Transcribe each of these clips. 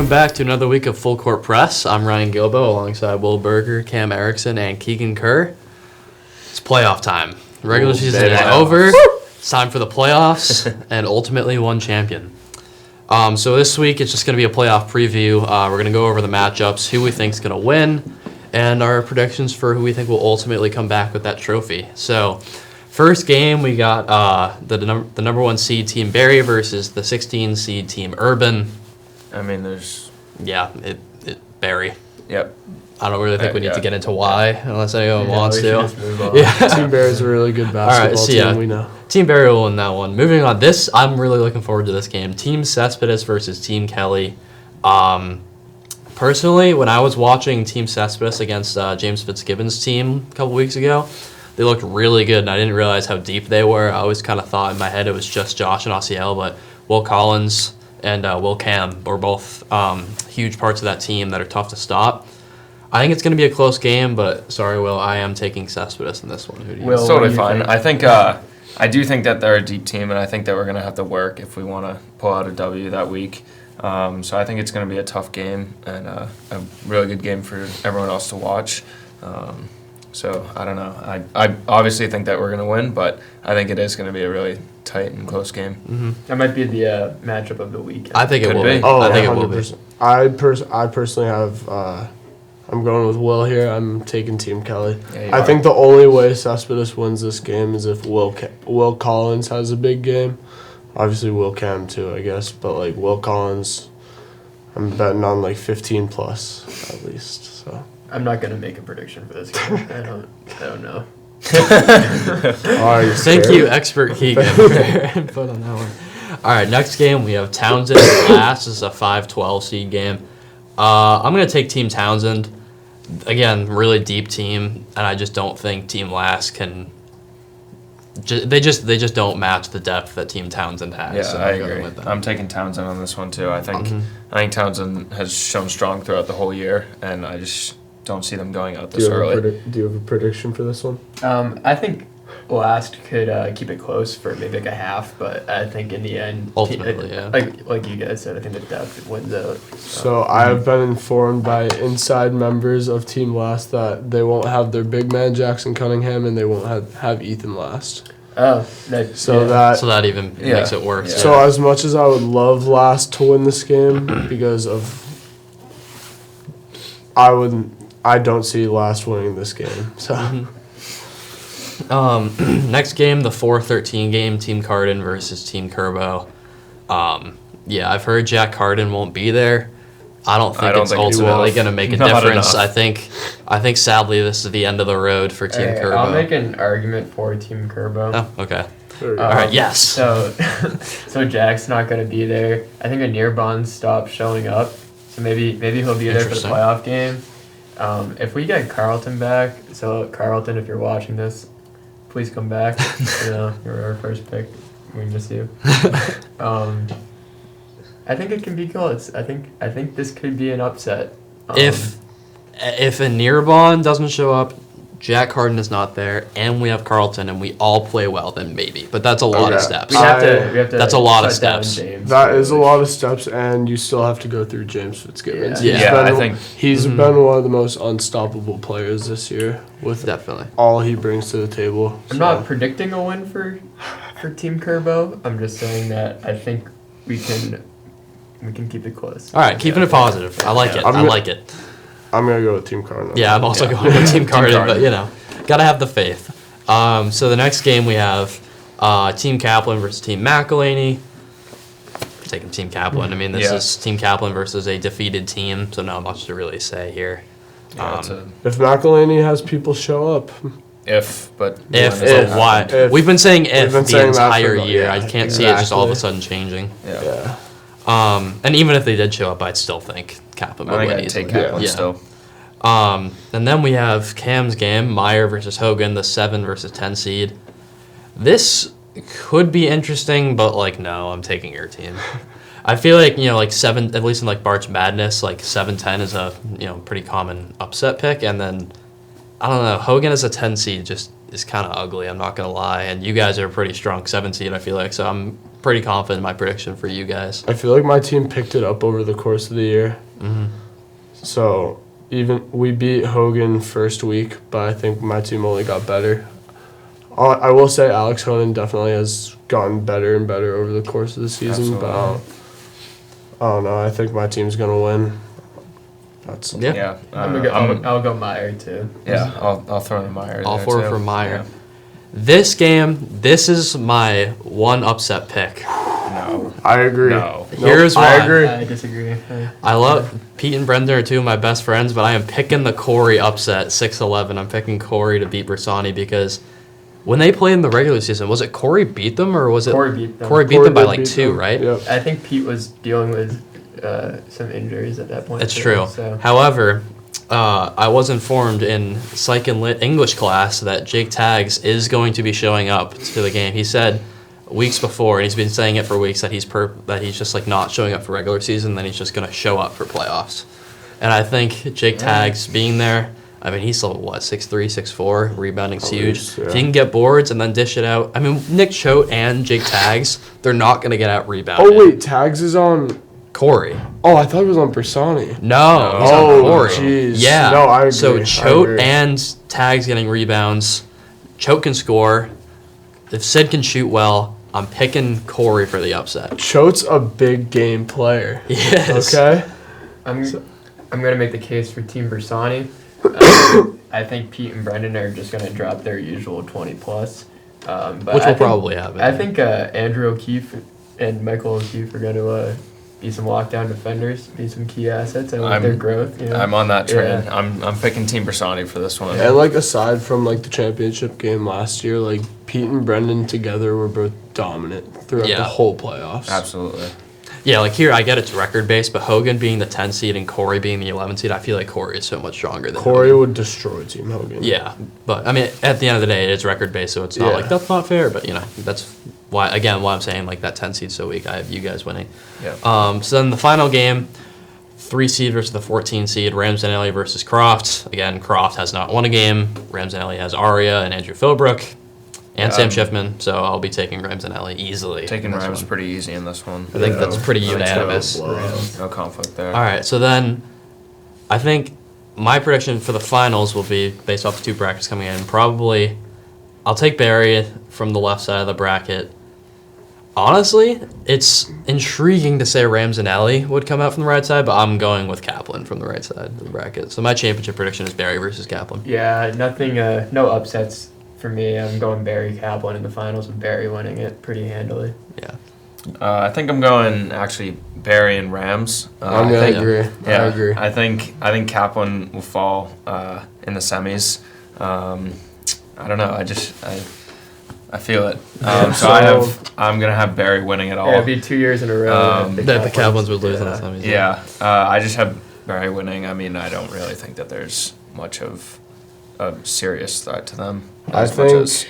Welcome back to another week of Full Court Press. I'm Ryan Guilbeau alongside Will Berger, Cam Erickson, and Keegan Kerr. It's playoff time. The regular season is over. It's time for the playoffs and ultimately one champion. So this week it's just going to be a playoff preview. We're going to go over the matchups, who we think is going to win, and our predictions for who we think will ultimately come back with that trophy. So first game, we got the number 1 seed Team Barry versus the 16 seed Team Urban. I mean, there's... Yeah, Barry. Yep. I don't really think we need to get into why, unless anyone wants to. Yeah. Team Barry's a really good basketball team, we know. Team Barry will win that one. Moving on, I'm really looking forward to this game. Team Cespedes versus Team Kelly. Personally, when I was watching Team Cespedes against James Fitzgibbon's team a couple weeks ago, they looked really good, and I didn't realize how deep they were. I always kind of thought in my head it was just Josh and Osiel, but Will Collins and Will Cam were both huge parts of that team that are tough to stop. I think it's going to be a close game, but sorry, Will, I am taking Cespedes in this one. Who do you It's totally fine. I think I do think that they're a deep team, and I think that we're going to have to work if we want to pull out a W that week. So I think it's going to be a tough game and a really good game for everyone else to watch. So I don't know. I obviously think that we're going to win, but I think it is going to be a really tight and close game. Mm-hmm. That might be the matchup of the week. I think it will be. Oh, I think 100%. it will be. I personally have. I'm going with Will here. I'm taking Team Kelly. Yeah, I think the only way Cespedes wins this game is if Will Collins has a big game. Obviously, Will Cam too, I guess. But like Will Collins, I'm betting on like 15 plus at least. So. I'm not gonna make a prediction for this game. I don't know. Thank you, expert Keegan, for your input on that one. All right, next game we have Townsend last. This is a 5-12 seed game. I'm gonna take Team Townsend. Again, really deep team, and I just don't think Team Last can. They just don't match the depth that Team Townsend has. Yeah, so I agree. I'm taking Townsend on this one too. I think Townsend has shown strong throughout the whole year, and I just don't see them going out this early. Do you have a prediction for this one? I think Last could keep it close for maybe like a half, but I think in the end, ultimately, like you guys said, I think the depth wins out. So I've been informed by inside members of Team Last that they won't have their big man Jackson Cunningham, and they won't have Ethan Last. Oh, so that even makes it worse. Yeah. So as much as I would love Last to win this game, because of I don't see Last winning this game. So. Next game, the 4-13 game, Team Carden versus Team Guilbeau. I've heard Jack Carden won't be there. I don't think it's ultimately going to make a difference. I think sadly this is the end of the road for Team Guilbeau. I'll make an argument for Team Guilbeau. Oh, okay. All right, yes. So Jack's not going to be there. I think Anirban stopped showing up, so maybe he'll be there for the playoff game. If we get Carlton back, so Carlton, if you're watching this, please come back. You're our first pick. We miss you. I think it can be close. I think this could be an upset. If Anirban doesn't show up, Jack Carden is not there, and we have Carlton, and we all play well, then maybe. But that's a lot of steps. We have to that's a lot of steps. That is a lot of steps, and you still have to go through James Fitzgibbon. I think he's been one of the most unstoppable players this year with definitely all he brings to the table. I'm not predicting a win for Team Guilbeau. I'm just saying that I think we can keep it close. All right, keeping it positive. I like it. I like it. I'm going to go with Team Carden. Yeah, I'm also going with Team Carden, but, got to have the faith. So the next game we have Team Kaplan versus Team McElhaney. I'm taking Team Kaplan. I mean, this is Team Kaplan versus a defeated team, so not much to really say here. If McElhaney has people show up. Why? We've been saying the entire year. I can't see it just all of a sudden changing. Yeah. And even if they did show up, I'd still think Kaplan would win easily. Take Kaplan still. And then we have Cam's game, Meyer versus Hogan, the 7 versus 10 seed. This could be interesting, but no, I'm taking your team. I feel like 7, at least in March Madness, 7-10 is a pretty common upset pick, and then I don't know, Hogan as a 10 seed is kind of ugly. I'm not gonna lie, and you guys are a pretty strong 7 seed. I feel like, so I'm pretty confident in my prediction for you guys. I feel like my team picked it up over the course of the year. Mm-hmm. So even we beat Hogan first week, but I think my team only got better. I will say Alex Honan definitely has gotten better and better over the course of the season, Absolutely. but I don't know. I think my team's gonna win. That's Yeah. I'll go Meyer too. Yeah, I'll throw in Meyer. All there, 4 too. for Meyer. Yeah. This game, this is my one upset pick. No. I agree. No. Here's I why. agree. I disagree. I love Pete and Brendan are 2 of my best friends, but I am picking the Corey upset 6-11. I'm picking Corey to beat Bersani because when they played in the regular season, was it Corey beat them or was it Corey beat them. Corey beat them by did like beat 2, them. right? Yep. I think Pete was dealing with some injuries at that point. It's too, true. So. However, I was informed in Psych and Lit English class that Jake Taggs is going to be showing up to the game. He said weeks before, and he's been saying it for weeks, that he's just like not showing up for regular season, then he's just going to show up for playoffs. And I think Jake Taggs being there, I mean, he's still, 6'3", 6'4", rebounding's huge. Yeah. If he can get boards and then dish it out. I mean, Nick Choate and Jake Taggs, they're not going to get out rebounded. Oh wait, Tags is on. Corey. Oh, I thought it was on Bersani. No, he's Oh, on Corey. jeez. Yeah. No, I agree. So I Choate agree. and Tags getting rebounds. Choate can score. If Sid can shoot well, I'm picking Corey for the upset. Choate's a big game player. Yes. Okay. I'm gonna make the case for Team Bersani. I think Pete and Brendan are just gonna drop their usual 20 plus. But Which will probably happen. I think Andrew O'Keefe and Michael O'Keefe are gonna be some lockdown defenders, be some key assets, and with their growth. You know? I'm on that train. Yeah. I'm picking Team Bersani for this one. And like aside from like the championship game last year, like Pete and Brendan together were both dominant throughout Yeah. the whole playoffs. Absolutely. Yeah, like here, I get it's record based, but Hogan being the 10 seed and Corey being the 11 seed, I feel like Corey is so much stronger than Corey Hogan. would destroy Team Hogan. Yeah, but I mean, at the end of the day, it is record based, so it's not Yeah. like that's not fair. But that's why I'm saying like that 10 seed's so weak. I have you guys winning. Yeah. So then the final game, 3 seed versus the 14 seed, Ramsdenelli versus Croft. Again, Croft has not won a game. Ramsdenelli has Aria and Andrew Philbrook and Sam Schiffman. So I'll be taking Ramsdenelli easily. Taking in this Rams one. pretty easy in this one. I think Yeah. that's pretty I think so. unanimous. Blowout. No conflict there. All right, so then I think my prediction for the finals will be based off the 2 brackets coming in. Probably I'll take Barry from the left side of the bracket. Honestly, it's intriguing to say Ramsdenelli would come out from the right side, but I'm going with Kaplan from the right side of the bracket. So my championship prediction is Barry versus Kaplan. Yeah, nothing. No upsets for me. I'm going Barry Kaplan in the finals with Barry winning it pretty handily. Yeah. I think I'm going actually Barry and Rams. I'm I gonna think- agree. Yeah, I agree. I think Kaplan will fall in the semis. I don't know. I feel it. I'm gonna have Barry winning it all. Yeah, it'd be 2 years in a row. That the Kaplans would lose in the semis. Yeah, I just have Barry winning. I mean, I don't really think that there's much of a serious threat to them. I as much think as-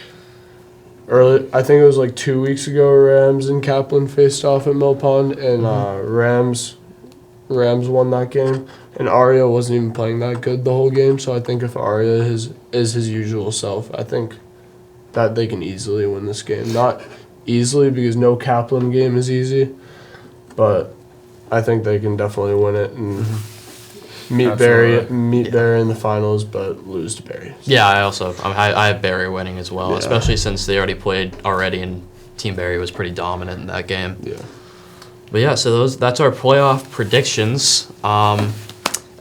I think it was like 2 weeks ago. Rams and Kaplan faced off at Mill Pond, and Rams won that game. And Aria wasn't even playing that good the whole game. So I think if Aria is his usual self, I think that they can easily win this game. Not easily because no Kaplan game is easy, but I think they can definitely win it and meet Barry in the finals, but lose to Barry. Yeah, I have Barry winning as well, Yeah. especially since they already played and Team Barry was pretty dominant in that game. Yeah. But yeah, so that's our playoff predictions.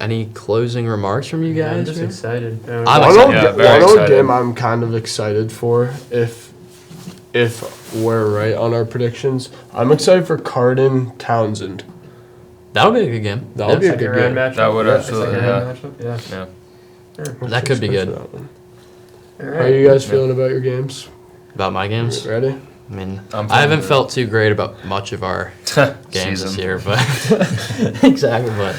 Any closing remarks from you guys? I'm just man? excited. I'm One excited. Yeah, very other excited. game I'm kind of excited for if we're right on our predictions. I'm excited for Cardin Townsend. That'll be a good game. That'll be a Second good round game. matchup. That would Yeah, absolutely, second round matchup. Yeah. Yeah. I'm That could be excited good. for that one. All How right. are you guys feeling about your games? About my games? Ready? I mean, I'm I haven't feeling felt too great about much of our games this Season. year, but exactly. But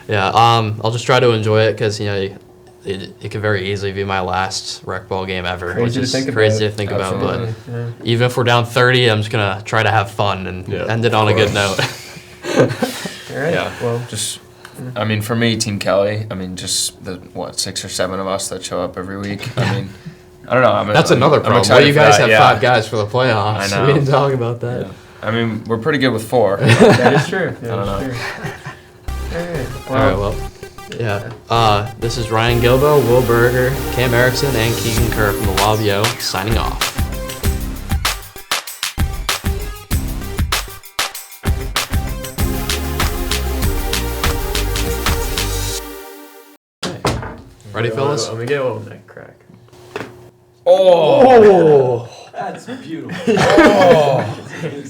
yeah, I'll just try to enjoy it because it could very easily be my last Recball game ever, Crazy which to is think crazy about. to think about. But Absolutely. Yeah. even if we're down 30, I'm just gonna try to have fun and end it on a good note. All right. Yeah. Well, Just, I mean, for me, Team Kelly. I mean, just the 6 or 7 of us that show up every week. I mean, I don't know. That's another problem. excited Well, you for guys that, have 5 guys for the playoffs. I know. We didn't talk about that. Yeah. I mean, we're pretty good with 4. That is true. I don't know. All All right, well, yeah. This is Ryan Guilbeau, Will Berger, Cam Erickson, and Keegan Kerr from the WHS signing off. Ready, fellas? Let me get a little neck crack. Oh! That's beautiful. Oh!